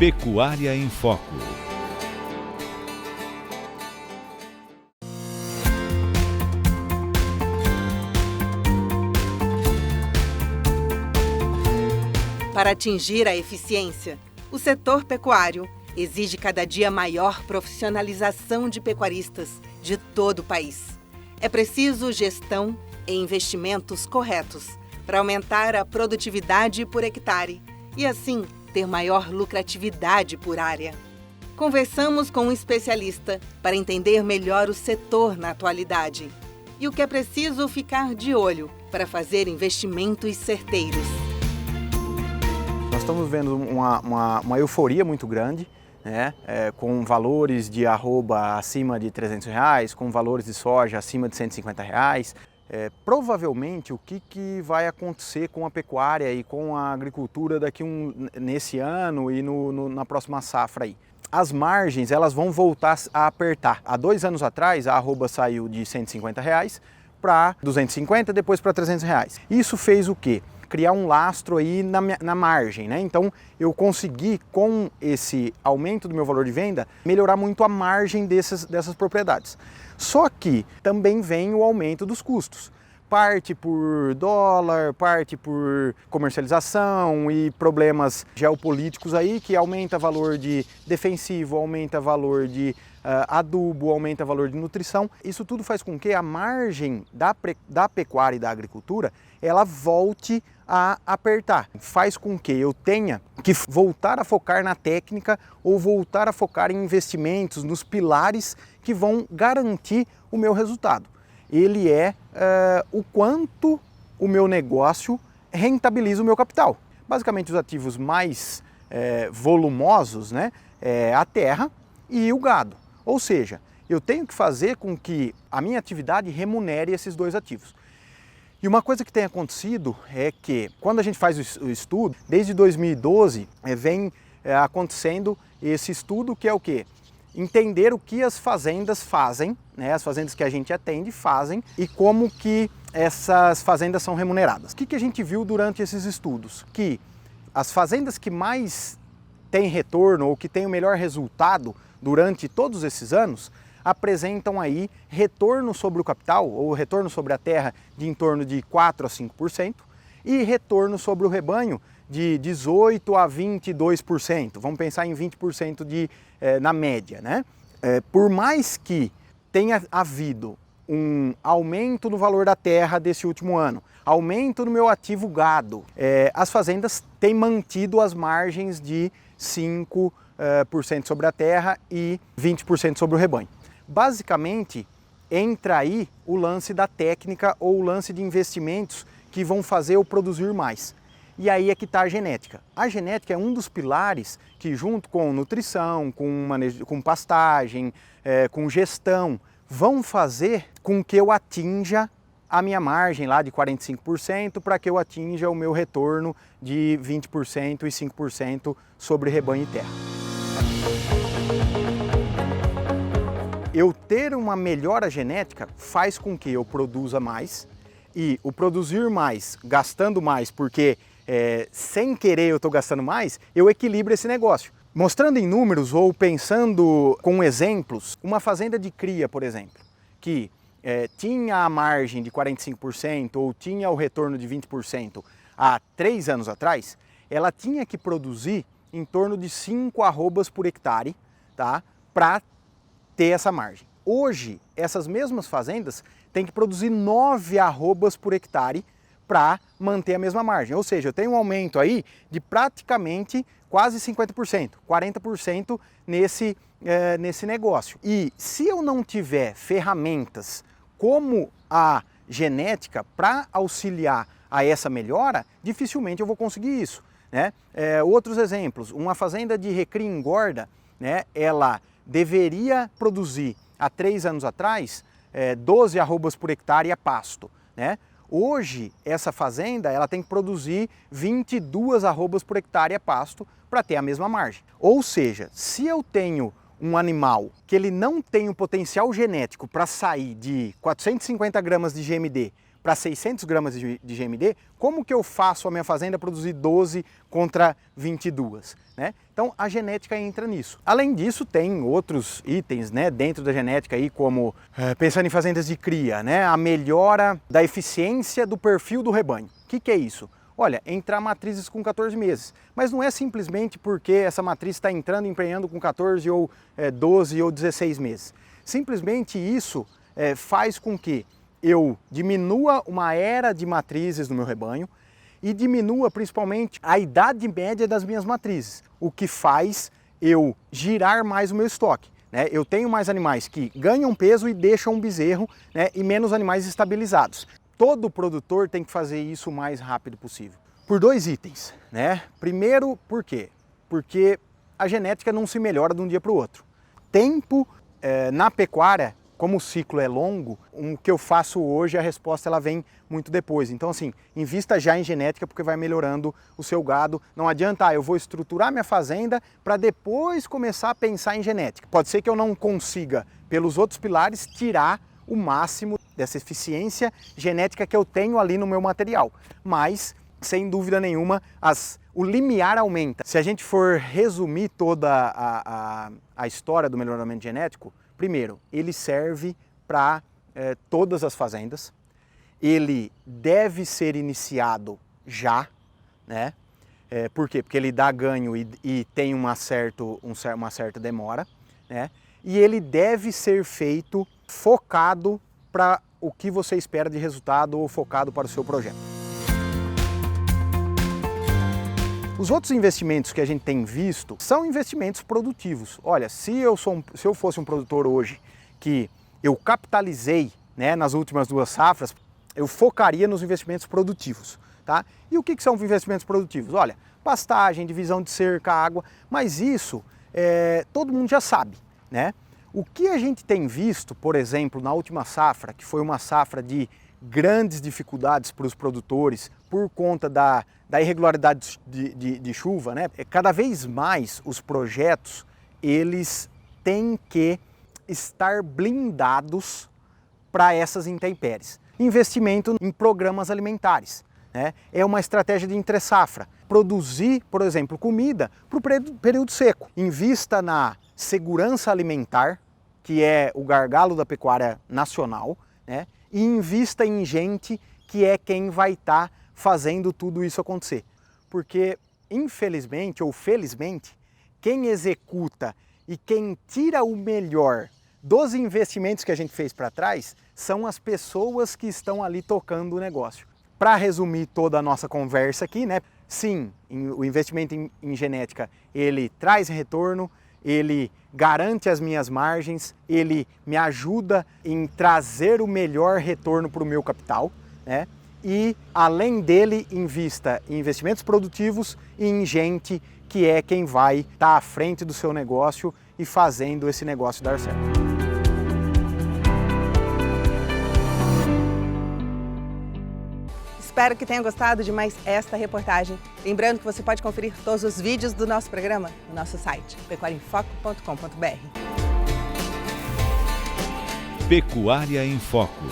Pecuária em Foco. Para atingir a eficiência, o setor pecuário exige cada dia maior profissionalização de pecuaristas de todo o país. É preciso gestão e investimentos corretos para aumentar a produtividade por hectare e, assim, ter maior lucratividade por área. Conversamos com um especialista para entender melhor o setor na atualidade e o que é preciso ficar de olho para fazer investimentos certeiros. Nós estamos vendo uma euforia muito grande, né? Com valores de arroba acima de R$300, com valores de soja acima de R$150. Provavelmente o que vai acontecer com a pecuária e com a agricultura nesse ano e na próxima safra aí? As margens elas vão voltar a apertar. Há 2 anos atrás a arroba saiu de R$150 para R$250, depois para R$300. Isso fez o quê? Criar um lastro aí na margem, né? Então eu consegui, com esse aumento do meu valor de venda, melhorar muito a margem dessas propriedades. Só que também vem o aumento dos custos. Parte por dólar, parte por comercialização e problemas geopolíticos aí, que aumenta valor de defensivo, aumenta valor de adubo, aumenta valor de nutrição. Isso tudo faz com que a margem da pecuária e da agricultura ela volte a apertar. Faz com que eu tenha que voltar a focar na técnica ou voltar a focar em investimentos, nos pilares que vão garantir o meu resultado. Ele é o quanto o meu negócio rentabiliza o meu capital. Basicamente os ativos mais volumosos, né, é a terra e o gado. Ou seja, eu tenho que fazer com que a minha atividade remunere esses 2 ativos. E uma coisa que tem acontecido é que quando a gente faz o estudo, desde 2012 vem acontecendo esse estudo que é o quê? Entender o que as fazendas fazem, né, as fazendas que a gente atende fazem e como que essas fazendas são remuneradas. O que a gente viu durante esses estudos? Que as fazendas que mais têm retorno ou que têm o melhor resultado durante todos esses anos apresentam aí retorno sobre o capital ou retorno sobre a terra de em torno de 4 a 5% e retorno sobre o rebanho de 18 a 22%. Vamos pensar em 20% na média, né? Por mais que tenha havido um aumento no valor da terra desse último ano, aumento no meu ativo gado, as fazendas têm mantido as margens de 5% sobre a terra e 20% sobre o rebanho. Basicamente, entra aí o lance da técnica ou o lance de investimentos que vão fazer eu produzir mais. E aí é que está a genética. A genética é um dos pilares que, junto com nutrição, com pastagem, com gestão, vão fazer com que eu atinja a minha margem lá de 45% para que eu atinja o meu retorno de 20% e 5% sobre rebanho e terra. Eu ter uma melhora genética faz com que eu produza mais e o produzir mais, gastando mais, porque sem querer eu estou gastando mais, eu equilibro esse negócio. Mostrando em números ou pensando com exemplos, uma fazenda de cria, por exemplo, que tinha a margem de 45% ou tinha o retorno de 20% há 3 anos atrás, ela tinha que produzir em torno de 5 arrobas por hectare, tá? Para ter essa margem. Hoje, essas mesmas fazendas têm que produzir 9 arrobas por hectare para manter a mesma margem. Ou seja, eu tenho um aumento aí de praticamente quase 50%, 40% nesse negócio. E se eu não tiver ferramentas como a genética para auxiliar a essa melhora, dificilmente eu vou conseguir isso, né? Outros exemplos, uma fazenda de recria e engorda, né, ela deveria produzir há 3 anos atrás 12 arrobas por hectare a pasto, né? Hoje essa fazenda ela tem que produzir 22 arrobas por hectare a pasto para ter a mesma margem. Ou seja, se eu tenho um animal que ele não tem o potencial genético para sair de 450 gramas de GMD para 600 gramas de GMD, como que eu faço a minha fazenda produzir 12 contra 22? Né? Então a genética entra nisso. Além disso, tem outros itens, né, dentro da genética, aí, como pensando em fazendas de cria, né, a melhora da eficiência do perfil do rebanho. O que é isso? Olha, entrar matrizes com 14 meses, mas não é simplesmente porque essa matriz está entrando e emprenhando com 14 ou 12 ou 16 meses. Simplesmente isso faz com que eu diminua uma era de matrizes no meu rebanho e diminua principalmente a idade média das minhas matrizes, o que faz eu girar mais o meu estoque. Né? Eu tenho mais animais que ganham peso e deixam um bezerro, né, e menos animais estabilizados. Todo produtor tem que fazer isso o mais rápido possível. Por 2 itens. Né? Primeiro, por quê? Porque a genética não se melhora de um dia para o outro. Tempo na pecuária, como o ciclo é longo, o que eu faço hoje, a resposta ela vem muito depois. Então assim, invista já em genética porque vai melhorando o seu gado. Não adianta, eu vou estruturar minha fazenda para depois começar a pensar em genética. Pode ser que eu não consiga, pelos outros pilares, tirar o máximo dessa eficiência genética que eu tenho ali no meu material. Mas, sem dúvida nenhuma, o limiar aumenta. Se a gente for resumir toda a história do melhoramento genético, primeiro, ele serve para todas as fazendas, ele deve ser iniciado já, né? Por quê? Porque ele dá ganho e tem uma certa demora, né? E ele deve ser feito focado para o que você espera de resultado ou focado para o seu projeto. Os outros investimentos que a gente tem visto são investimentos produtivos. Olha, se eu fosse um produtor hoje que eu capitalizei, né, nas últimas 2 safras, eu focaria nos investimentos produtivos. Tá? E o que são investimentos produtivos? Olha, pastagem, divisão de cerca, água, mas isso todo mundo já sabe. Né? O que a gente tem visto, por exemplo, na última safra, que foi uma safra de grandes dificuldades para os produtores por conta da irregularidade de chuva, né? Cada vez mais os projetos eles têm que estar blindados para essas intempéries. Investimento em programas alimentares, né? É uma estratégia de entre-safra. Produzir, por exemplo, comida para o período seco. Invista na segurança alimentar, que é o gargalo da pecuária nacional, né? E invista em gente que é quem vai estar fazendo tudo isso acontecer. Porque, infelizmente ou felizmente, quem executa e quem tira o melhor dos investimentos que a gente fez para trás são as pessoas que estão ali tocando o negócio. Para resumir toda a nossa conversa aqui, né? Sim, o investimento em genética, ele traz retorno, ele garante as minhas margens, ele me ajuda em trazer o melhor retorno para o meu capital, né? E, além dele, invista em investimentos produtivos e em gente que é quem vai estar à frente do seu negócio e fazendo esse negócio dar certo. Espero que tenha gostado de mais esta reportagem. Lembrando que você pode conferir todos os vídeos do nosso programa no nosso site, pecuariaemfoco.com.br. Pecuária em Foco.